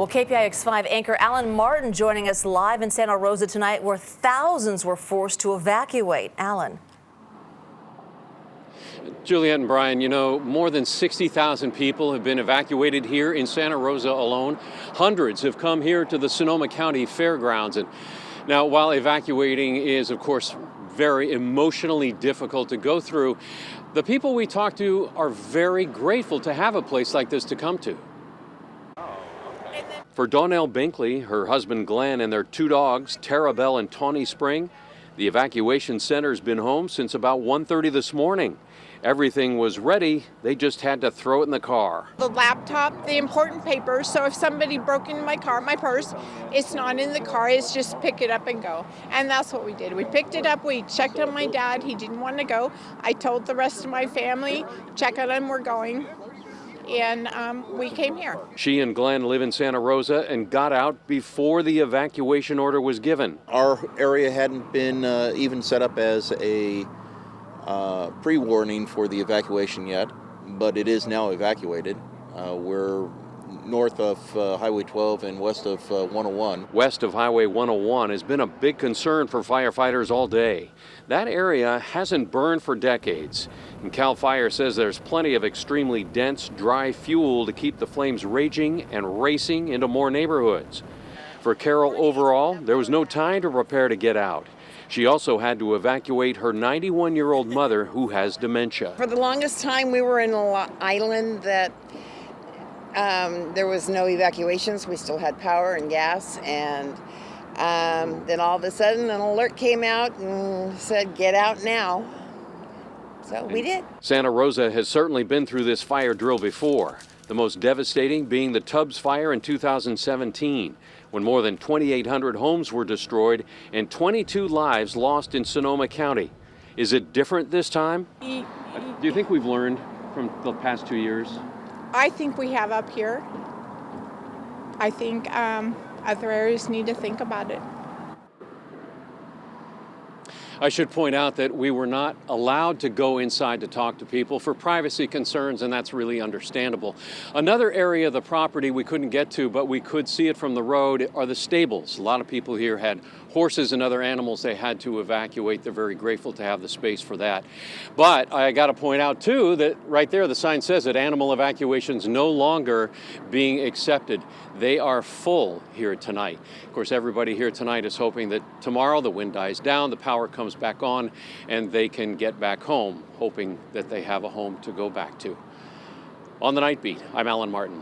Well, KPIX 5 anchor Alan Martin joining us live in Santa Rosa tonight, where thousands were forced to evacuate. Alan. Juliette and Brian, you know, more than 60,000 people have been evacuated here in Santa Rosa alone. Hundreds have come here to the Sonoma County Fairgrounds. And now, while evacuating is, of course, very emotionally difficult to go through, the people we talk to are very grateful to have a place like this to come to. For Donnell Binkley, her husband Glenn, and their two dogs, Tara Bell and Tawny Spring, the evacuation center's been home since about 1:30 this morning. Everything was ready, they just had to throw it in the car. The laptop, the important papers, so if somebody broke into my car, my purse, it's not in the car, it's just pick it up and go. And that's what we did. We picked it up, we checked on my dad, he didn't want to go. I told the rest of my family, check on him, we're going. And we came here. She and Glenn live in Santa Rosa and got out before the evacuation order was given. Our area hadn't been even set up as a pre-warning for the evacuation yet, but it is now evacuated. We're north of Highway 12 and west of 101. West of Highway 101 has been a big concern for firefighters all day. That area hasn't burned for decades, and CAL FIRE says there's plenty of extremely dense, dry fuel to keep the flames raging and racing into more neighborhoods. For Carol overall, there was no time to prepare to get out. She also had to evacuate her 91-year-old mother who has dementia. For the longest time, we were in an island that there was no evacuations. We still had power and gas, and then all of a sudden an alert came out and said, get out now. So we did. Santa Rosa has certainly been through this fire drill before, the most devastating being the Tubbs fire in 2017, when more than 2,800 homes were destroyed and 22 lives lost in Sonoma County. Is it different this time? Do you think we've learned from the past 2 years? I think we have up here. I think other areas need to think about it. I should point out that we were not allowed to go inside to talk to people for privacy concerns, and that's really understandable. Another area of the property we couldn't get to, but we could see it from the road, are the stables. A lot of people here had horses and other animals they had to evacuate. They're very grateful to have the space for that. But I got to point out, too, that right there the sign says that animal evacuations no longer being accepted. They are full here tonight. Of course, everybody here tonight is hoping that tomorrow the wind dies down, the power comes back on, and they can get back home, hoping that they have a home to go back to. On the Night Beat, I'm Alan Martin.